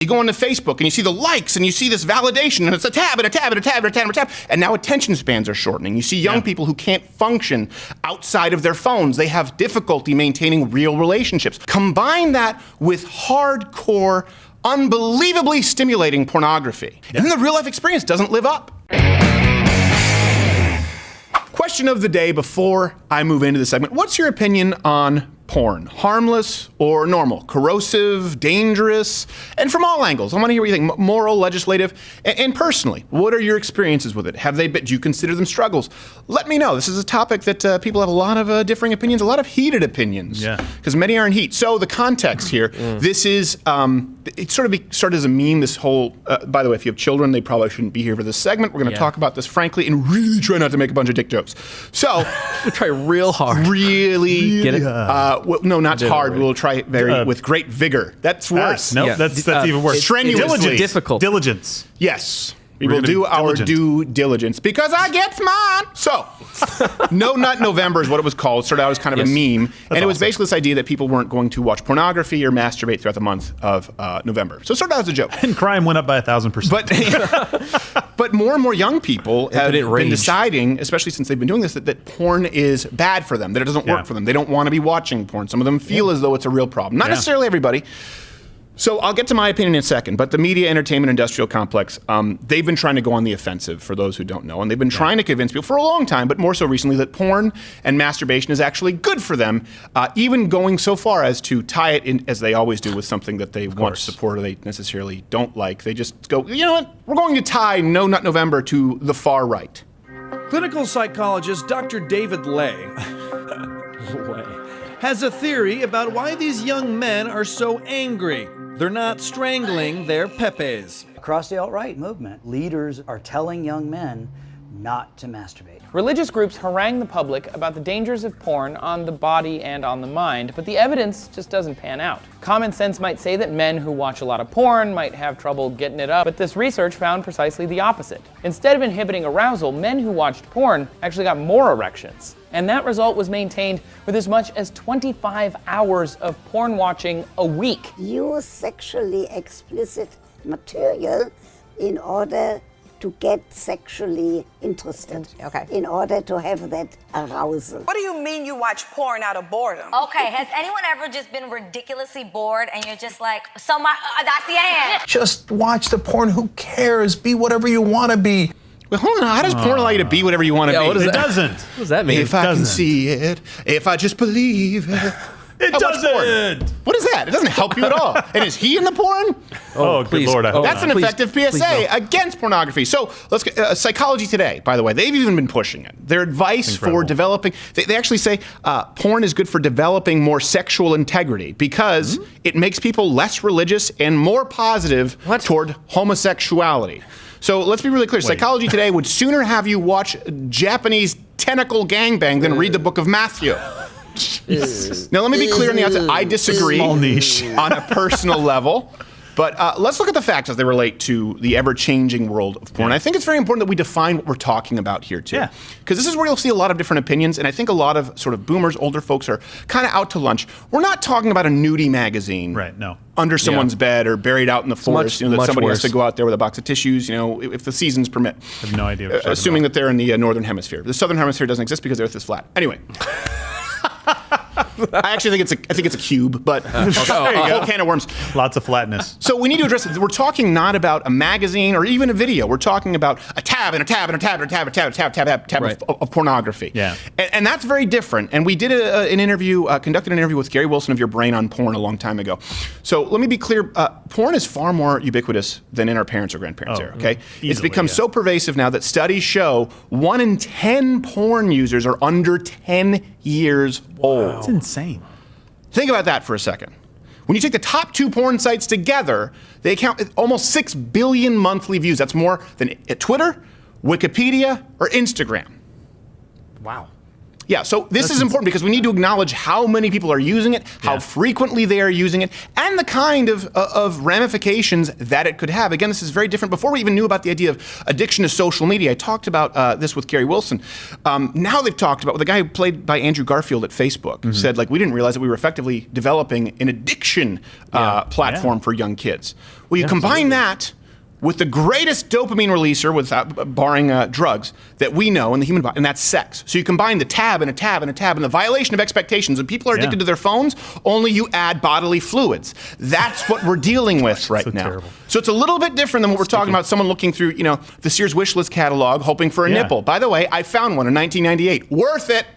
You go onto Facebook and you see the likes and you see this validation, and it's a tab and a tab and a tab and a tab and a tab. And now attention spans are shortening. You see young people who can't function outside of their phones. They have difficulty maintaining real relationships. Combine that with hardcore, unbelievably stimulating pornography. And then the real life experience doesn't live up. Question of the day before I move into the segment. What's your opinion on porn? Harmless or normal? Corrosive, dangerous? And from all angles. I want to hear what you think. Moral, legislative, and personally. What are your experiences with it? Do you consider them struggles? Let me know. This is a topic that people have a lot of differing opinions, a lot of heated opinions. Yeah. Because many are in heat. So the context here, this is, it started as a meme, this whole, by the way, if you have children, they probably shouldn't be here for this segment. We're going to talk about this frankly and really try not to make a bunch of dick jokes. So. Try real hard. Really. Get it? Well, no, not hard. We'll try with great vigor. That's worse. No, that's even worse. Strenuously. Difficult. Diligence. Yes. We will do our due diligence because I get mine. So, No Nut November is what it was called. It started out as kind of a meme. And it was basically this idea that people weren't going to watch pornography or masturbate throughout the month of November. So it started out as a joke. And crime went up by 1,000%. But more and more young people have been deciding, especially since they've been doing this, that porn is bad for them, that it doesn't work for them. They don't want to be watching porn. Some of them feel as though it's a real problem. Not necessarily everybody. So I'll get to my opinion in a second, but the media entertainment industrial complex, they've been trying to go on the offensive, for those who don't know, and they've been trying to convince people for a long time, but more so recently, that porn and masturbation is actually good for them, even going so far as to tie it in, as they always do, with something that they want to support or they necessarily don't like. They just go, you know what, we're going to tie No Nut November to the far right. Clinical psychologist Dr. David Lay has a theory about why these young men are so angry. They're not strangling their pepes. Across the alt-right movement, leaders are telling young men not to masturbate. Religious groups harangue the public about the dangers of porn on the body and on the mind, but the evidence just doesn't pan out. Common sense might say that men who watch a lot of porn might have trouble getting it up, but this research found precisely the opposite. Instead of inhibiting arousal, men who watched porn actually got more erections. And that result was maintained with as much as 25 hours of porn watching a week. Use sexually explicit material in order to get sexually interested, in order to have that arousal. What do you mean you watch porn out of boredom? Okay, has anyone ever just been ridiculously bored and you're just like, so that's the end? Just watch the porn, who cares? Be whatever you want to be. Well, hold on, how does porn allow you to be whatever you want to be? It doesn't. What does that mean? If I can see it, if I just believe it. It doesn't. What is that? It doesn't help you at all. And is he in the porn? Oh, good Lord. I hope That's an effective PSA against pornography. So let's get Psychology Today, by the way, they've even been pushing it. Their advice for developing, they actually say porn is good for developing more sexual integrity because it makes people less religious and more positive toward homosexuality. So let's be really clear. Psychology Today would sooner have you watch Japanese tentacle gangbang than read the book of Matthew. Now, let me be clear on the outset. I disagree on a personal level. But let's look at the facts as they relate to the ever-changing world of porn. I think it's very important that we define what we're talking about here, too. Because this is where you'll see a lot of different opinions, and I think a lot of sort of boomers, older folks are kind of out to lunch. We're not talking about a nudie magazine under someone's bed or buried out in the forest, that somebody has to go out there with a box of tissues, if the seasons permit. I have no idea what you're assuming that they're in the northern hemisphere. The southern hemisphere doesn't exist because the Earth is flat. Anyway. I actually think it's a cube, but a whole can of worms. Lots of flatness. So we need to address it. We're talking not about a magazine or even a video. We're talking about a tab and a tab and a tab and a tab and a tab of pornography. Yeah. And that's very different. And we did conducted an interview with Gary Wilson of Your Brain on Porn a long time ago. So let me be clear. Porn is far more ubiquitous than in our parents' or grandparents' era, okay? It's become so pervasive now that studies show 1 in 10 porn users are under 10 years old. That's insane. Think about that for a second. When you take the top 2 porn sites together, they account for almost 6 billion monthly views. That's more than Twitter, Wikipedia, or Instagram. Wow. Yeah, so this is important because we need to acknowledge how many people are using it, how frequently they are using it, and the kind of ramifications that it could have. Again, this is very different. Before we even knew about the idea of addiction to social media, I talked about this with Gary Wilson. Now they've talked about, the guy who played by Andrew Garfield at Facebook said, like, we didn't realize that we were effectively developing an addiction platform for young kids. Well, you combine that with the greatest dopamine releaser, barring drugs, that we know in the human body, and that's sex. So you combine the tab and a tab and a tab and the violation of expectations, and people are addicted to their phones, only you add bodily fluids. That's what we're dealing with right now. Terrible. So it's a little bit different than what we're talking about, someone looking through, the Sears wish list catalog, hoping for a nipple. By the way, I found one in 1998. Worth it.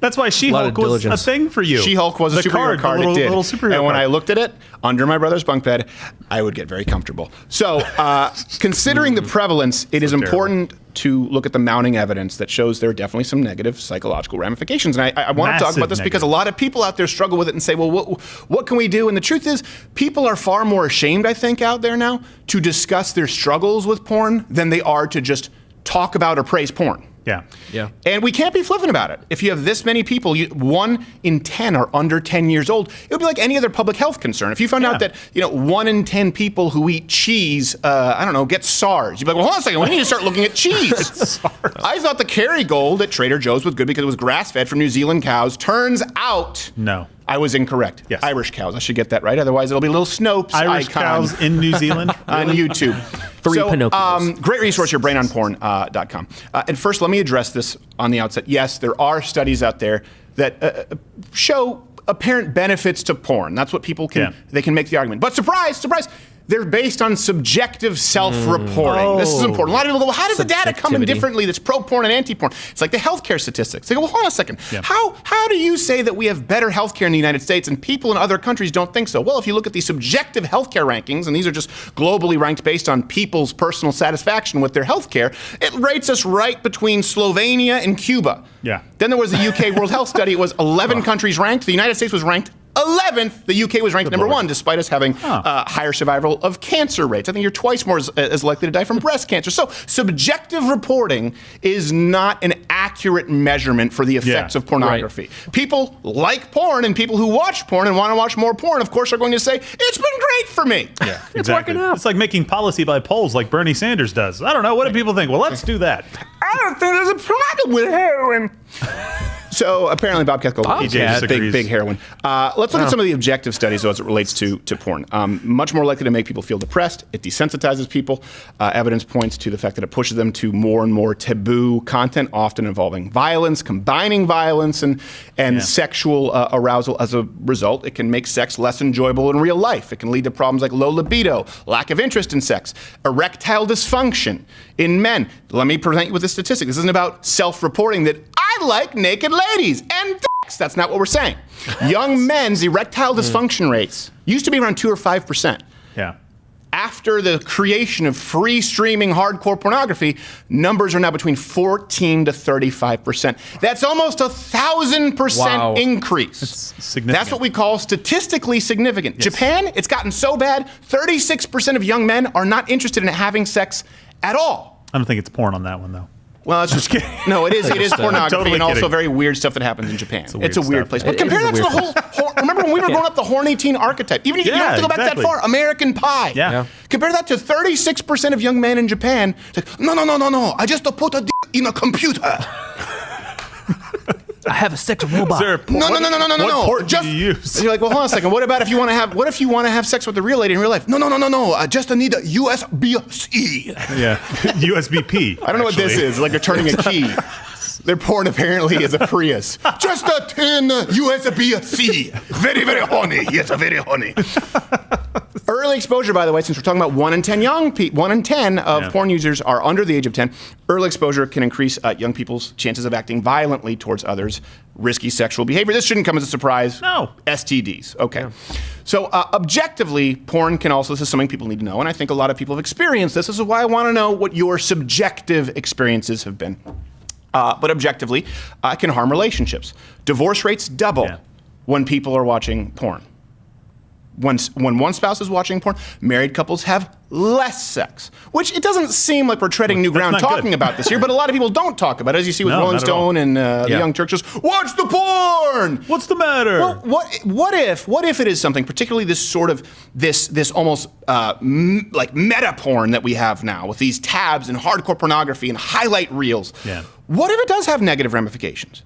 That's why She-Hulk was a thing for you. She-Hulk was a superhero card. Little, it did. Little superhero and when card. I looked at it under my brother's bunk bed, I would get very comfortable. So, considering the prevalence, it is important to look at the mounting evidence that shows there are definitely some negative psychological ramifications. And I want to talk about this because a lot of people out there struggle with it and say, well, what can we do? And the truth is, people are far more ashamed, I think, out there now to discuss their struggles with porn than they are to just talk about or praise porn. Yeah. And we can't be flippant about it. If you have this many people, 1 in 10 are under 10 years old, it would be like any other public health concern. If you found out that 1 in 10 people who eat cheese, get SARS, you'd be like, well, hold on a second, we need to start looking at cheese. I thought the Kerrygold at Trader Joe's was good because it was grass-fed from New Zealand cows. Turns out, no. I was incorrect. Yes. Irish cows. I should get that right. Otherwise, it'll be a little Snopes Irish icon cows in New Zealand on YouTube. Three Pinocchios. Great resource here, brainonporn.com. And first, let me address this on the outset. Yes, there are studies out there that show apparent benefits to porn. That's what people can they can make the argument. But surprise, surprise. They're based on subjective self-reporting. This is important. A lot of people go, well, how does the data come in differently that's pro-porn and anti-porn? It's like the healthcare statistics. They go, well, hold on a second. How do you say that we have better healthcare in the United States and people in other countries don't think so? Well, if you look at the subjective healthcare rankings, and these are just globally ranked based on people's personal satisfaction with their healthcare, it rates us right between Slovenia and Cuba. Yeah. Then there was the UK World Health Study. It was 11 countries ranked. The United States was ranked 11th. The UK was ranked number 1, despite us having higher survival of cancer rates. I think you're twice more as likely to die from breast cancer. So subjective reporting is not an accurate measurement for the effects of pornography. Right. People like porn, and people who watch porn and want to watch more porn, of course, are going to say, it's been great for me. Yeah, it's working out. It's like making policy by polls like Bernie Sanders does. I don't know. What do people think? Well, let's do that. I don't think there's a problem with heroin. So apparently Bob Kethel, big heroin. Let's look at some of the objective studies, though, as it relates to porn. Much more likely to make people feel depressed. It desensitizes people. Evidence points to the fact that it pushes them to more and more taboo content, often involving violence, combining violence and sexual arousal. As a result, it can make sex less enjoyable in real life. It can lead to problems like low libido, lack of interest in sex, erectile dysfunction in men. Let me present you with a statistic. This isn't about self-reporting that I like naked ladies and dicks. That's not what we're saying. Young men's erectile dysfunction rates used to be around 2 or 5%. Yeah. After the creation of free streaming hardcore pornography, numbers are now between 14 to 35%. That's almost 1,000% increase. It's significant. That's what we call statistically significant. Yes. Japan, it's gotten so bad, 36% of young men are not interested in having sex at all. I don't think it's porn on that one, though. Well, it's just no. It is pornography totally and also kidding. very weird stuff that happens in Japan. It's a weird place. But compare that to the whole. Remember when we were growing up, the horny teen archetype. Even you don't have to go back that far. American Pie. Yeah. Compare that to 36% of young men in Japan. Like, no. I just put a dick in a computer. I have a sex robot. No. What port do you use? And you're like, well, hold on a second. What about if you want to have? What if you want to have sex with a real lady in real life? No. I just need a USB-C. Yeah, USB-P. I don't know what this is. Like you're turning a key. Their porn apparently is a Prius. Just a tin USB-C. Very, very horny. Yes, very horny. Early exposure, by the way, since we're talking about 1 in 10 1 in 10 of porn users are under the age of 10. Early exposure can increase young people's chances of acting violently towards others. Risky sexual behavior. This shouldn't come as a surprise. No. STDs. Okay. Yeah. So objectively, porn can also, this is something people need to know, and I think a lot of people have experienced this. This is why I want to know what your subjective experiences have been. But objectively, it can harm relationships. Divorce rates double when people are watching porn. when one spouse is watching porn, married couples have less sex, which it doesn't seem like we're treading new ground talking about this here, but a lot of people don't talk about it, as you see with Rolling Stone and the Young Turks. Watch the porn! What's the matter? Well, what if it is something, particularly this sort of, this almost like meta porn that we have now with these tabs and hardcore pornography and highlight reels. Yeah. What if it does have negative ramifications?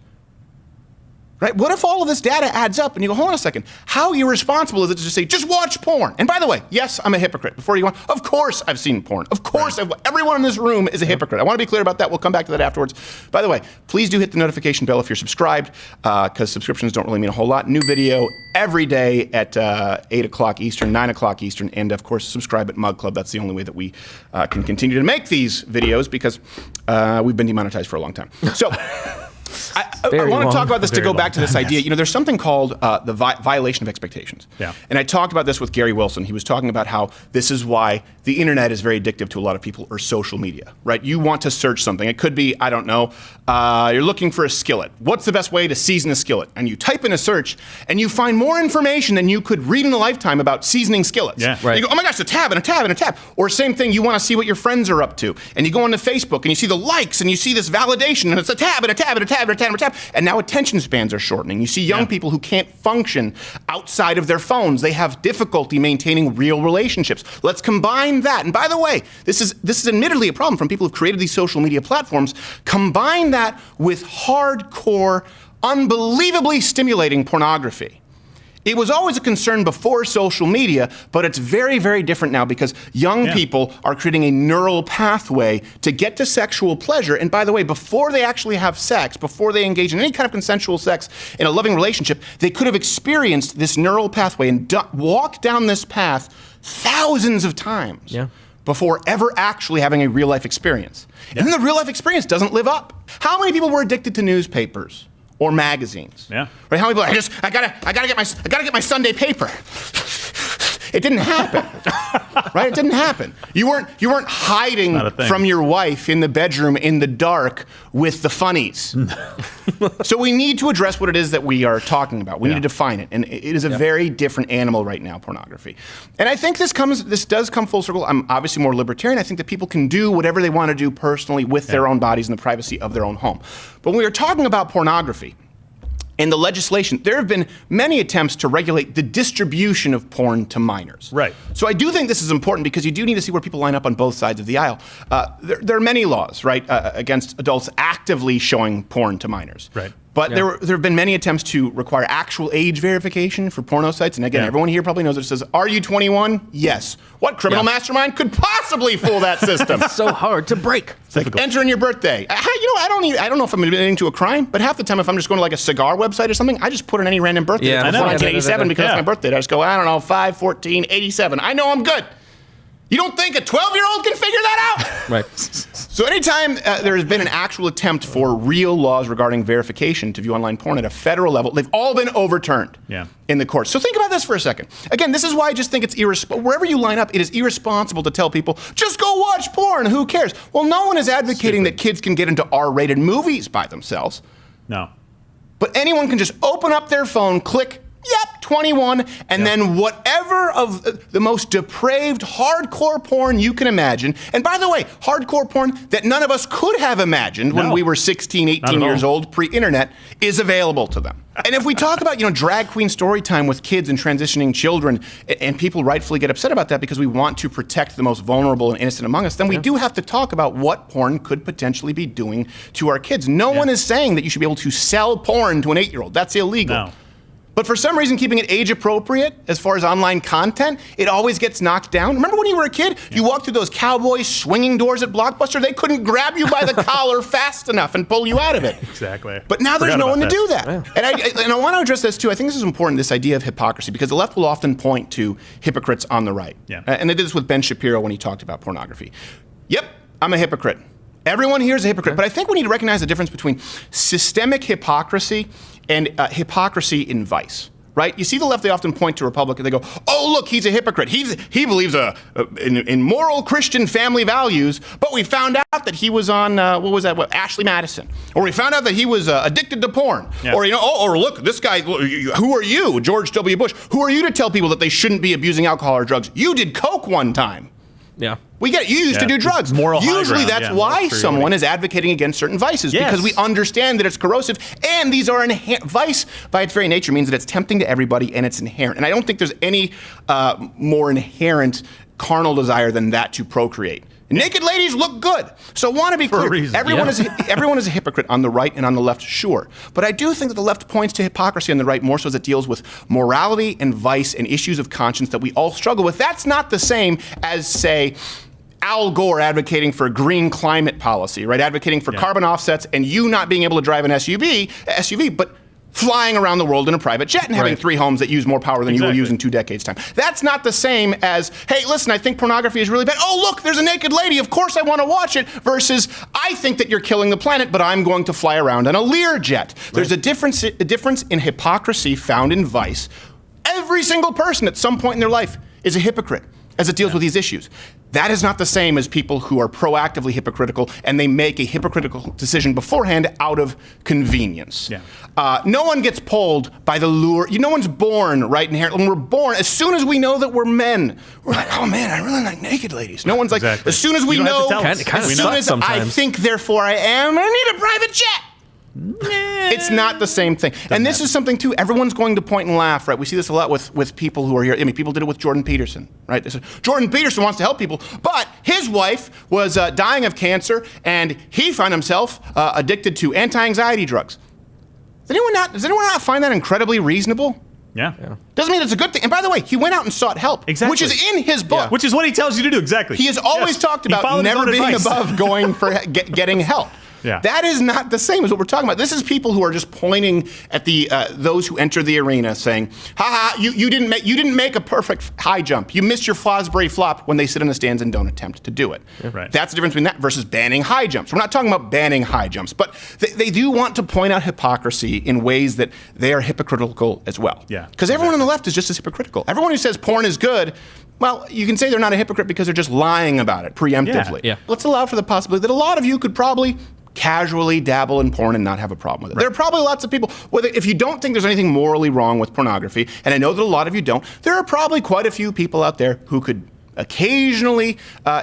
Right? What if all of this data adds up and you go, hold on a second, how irresponsible is it to just say, just watch porn? And by the way, yes, I'm a hypocrite. Before you go on, of course I've seen porn. Of course, everyone in this room is a hypocrite. I want to be clear about that. We'll come back to that afterwards. By the way, please do hit the notification bell if you're subscribed, because subscriptions don't really mean a whole lot. New video every day at 8 o'clock Eastern, 9 o'clock Eastern, and of course, subscribe at Mug Club. That's the only way that we can continue to make these videos, because we've been demonetized for a long time. So. I want to talk about this to go back to this idea. You know, there's something called the violation of expectations. Yeah. And I talked about this with Gary Wilson. He was talking about how this is why the internet is very addictive to a lot of people, or social media, right? You want to search something. It could be, I don't know, you're looking for a skillet. What's the best way to season a skillet? And you type in a search, and you find more information than you could read in a lifetime about seasoning skillets. Yeah. Right. You go, oh my gosh, a tab and a tab and a tab. Or same thing, you want to see what your friends are up to. And you go onto Facebook, and you see the likes, and you see this validation, and it's a tab and a tab and a tab and a tab and a tab. And now attention spans are shortening. You see young people who can't function outside of their phones. They have difficulty maintaining real relationships. Let's combine that. And by the way, this is admittedly a problem from people who've created these social media platforms. Combine that with hardcore, unbelievably stimulating pornography. It was always a concern before social media, but it's very, very different now, because young people are creating a neural pathway to get to sexual pleasure. And by the way, before they actually have sex, before they engage in any kind of consensual sex in a loving relationship, they could have experienced this neural pathway and walked down this path thousands of times before ever actually having a real life experience. And then the real life experience doesn't live up. How many people were addicted to newspapers? Or magazines. Yeah. Right? How many people? I gotta get my Sunday paper. It didn't happen. Right? It didn't happen. You weren't hiding from your wife in the bedroom in the dark with the funnies. So we need to address what it is that we are talking about. We need to define it. And it is a very different animal right now, pornography. And I think this does come full circle. I'm obviously more libertarian. I think that people can do whatever they want to do personally with their own bodies in the privacy of their own home. But when we are talking about pornography, in the legislation, there have been many attempts to regulate the distribution of porn to minors. Right. So I do think this is important, because you do need to see where people line up on both sides of the aisle. There are many laws, right, against adults actively showing porn to minors. Right. But there have been many attempts to require actual age verification for porno sites. And again, everyone here probably knows it says, are you 21? Yes. What criminal mastermind could possibly fool that system? It's so hard to break. It's like, enter in your birthday. I don't know if I'm admitting to a crime, but half the time if I'm just going to like a cigar website or something, I just put in any random birthday. Yeah, before 1987 because it's my birthday. I just go, I don't know, 5/14/87. I know I'm good. You don't think a 12-year-old can figure that out? Right. So anytime there has been an actual attempt for real laws regarding verification to view online porn at a federal level, they've all been overturned in the courts. So think about this for a second. Again, this is why I just think it's irresponsible. Wherever you line up, it is irresponsible to tell people, just go watch porn, who cares? Well, no one is advocating that kids can get into R-rated movies by themselves. No. But anyone can just open up their phone, click, yep, 21, and then whatever of the most depraved hardcore porn you can imagine. And by the way, hardcore porn that none of us could have imagined when we were 16, 18 years old, pre-internet, is available to them. And if we talk about, drag queen story time with kids and transitioning children, and people rightfully get upset about that because we want to protect the most vulnerable and innocent among us, then we do have to talk about what porn could potentially be doing to our kids. No one is saying that you should be able to sell porn to an 8-year-old. That's illegal. No. But for some reason, keeping it age appropriate as far as online content, it always gets knocked down. Remember when you were a kid, you walked through those cowboys swinging doors at Blockbuster? They couldn't grab you by the collar fast enough and pull you out of it. Exactly. But now there's no one to do that. Yeah. And I want to address this too. I think this is important, this idea of hypocrisy, because the left will often point to hypocrites on the right. Yeah. And they did this with Ben Shapiro when he talked about pornography. Yep, I'm a hypocrite. Everyone here is a hypocrite. But I think we need to recognize the difference between systemic hypocrisy and hypocrisy in vice. right? You see the left, they often point to Republicans. They go, oh, look, he's a hypocrite. He believes in moral Christian family values, but we found out that he was on, Ashley Madison. Or we found out that he was addicted to porn. Yeah. Or, or look, this guy, who are you, George W. Bush? Who are you to tell people that they shouldn't be abusing alcohol or drugs? You did coke one time. Yeah. We get it. You used to do drugs. Usually that's why someone is advocating against certain vices, because we understand that it's corrosive, and these are vice by its very nature means that it's tempting to everybody and it's inherent. And I don't think there's any more inherent carnal desire than that to procreate. Naked ladies look good. So want to be clear, everyone is a hypocrite on the right and on the left, sure. But I do think that the left points to hypocrisy on the right more so as it deals with morality and vice and issues of conscience that we all struggle with. That's not the same as, say, Al Gore advocating for green climate policy, right? Advocating for carbon offsets and you not being able to drive an SUV, but flying around the world in a private jet and having 3 homes that use more power than you will use in 2 decades' time. That's not the same as, hey, listen, I think pornography is really bad. Oh, look, there's a naked lady. Of course I want to watch it. Versus, I think that you're killing the planet, but I'm going to fly around on a Learjet. There's a difference in hypocrisy found in vice. Every single person at some point in their life is a hypocrite as it deals with these issues. That is not the same as people who are proactively hypocritical and they make a hypocritical decision beforehand out of convenience. No one gets pulled by the lure. No one's born right inherently. When we're born, as soon as we know that we're men, we're like, oh man, I really like naked ladies. No one's like, as soon as we know, as soon as I think, therefore I am, I need a private jet. It's not the same thing. And this is something too, everyone's going to point and laugh, right? We see this a lot with people who are here. I mean, people did it with Jordan Peterson, right? They said, Jordan Peterson wants to help people, but his wife was dying of cancer and he found himself addicted to anti-anxiety drugs. Does anyone not find that incredibly reasonable? Yeah. Doesn't mean it's a good thing. And by the way, he went out and sought help, which is in his book. Which is what he tells you to do, exactly. He has always talked about never being above going for getting help. That is not the same as what we're talking about. This is people who are just pointing at the those who enter the arena, saying, "Ha ha! You didn't make a perfect high jump. You missed your Fosbury flop," when they sit in the stands and don't attempt to do it. That's the difference between that versus banning high jumps. We're not talking about banning high jumps, but they do want to point out hypocrisy in ways that they are hypocritical as well. Because everyone on the left is just as hypocritical. Everyone who says porn is good, well, you can say they're not a hypocrite because they're just lying about it preemptively. Let's allow for the possibility that a lot of you could probably casually dabble in porn and not have a problem with it. There are probably lots of people, if you don't think there's anything morally wrong with pornography, and I know that a lot of you don't, there are probably quite a few people out there who could occasionally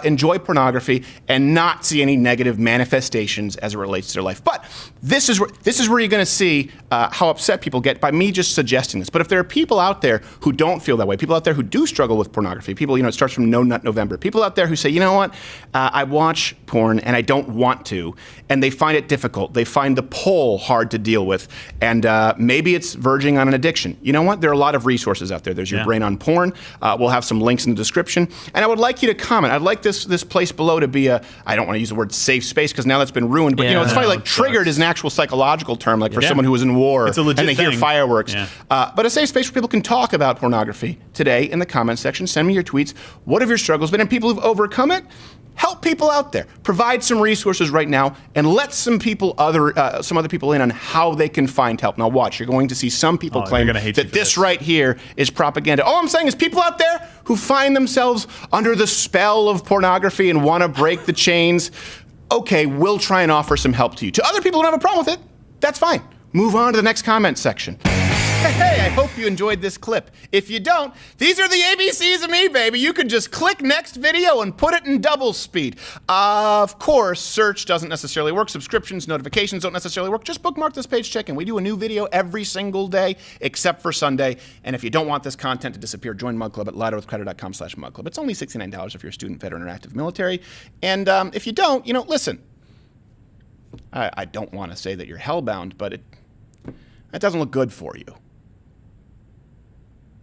enjoy pornography and not see any negative manifestations as it relates to their life. But this is where you're going to see how upset people get by me just suggesting this. But if there are people out there who don't feel that way, people out there who do struggle with pornography, people, it starts from No Nut November, people out there who say, you know what, I watch porn and I don't want to, and they find it difficult. They find the pull hard to deal with, and maybe it's verging on an addiction. You know what? There are a lot of resources out there. There's Your Brain on Porn. We'll have some links in the description. And I would like you to comment. I'd like this place below to be I don't want to use the word safe space because now that's been ruined, but it's funny, like triggered is an actual psychological term, like for someone who was in war it's a legit and they thing. hear fireworks. But a safe space where people can talk about pornography today in the comment section. Send me your tweets. What have your struggles been? And people who've overcome it, help people out there. Provide some resources right now and let some other people in on how they can find help. Now watch, you're going to see some people claim that this right here is propaganda. All I'm saying is people out there who find themselves under the spell of pornography and want to break the chains, okay, we'll try and offer some help to you. To other people who don't have a problem with it, that's fine. Move on to the next comment section. Hey, I hope you enjoyed this clip. If you don't, these are the ABCs of me, baby. You can just click next video and put it in double speed. Of course, search doesn't necessarily work. Subscriptions, notifications don't necessarily work. Just bookmark this page, check in. We do a new video every single day, except for Sunday. And if you don't want this content to disappear, join Mug Club at louderwithcrowder.com/mugclub. It's only $69 if you're a student, veteran, or active military. And if you don't, listen. I don't want to say that you're hellbound, but it doesn't look good for you.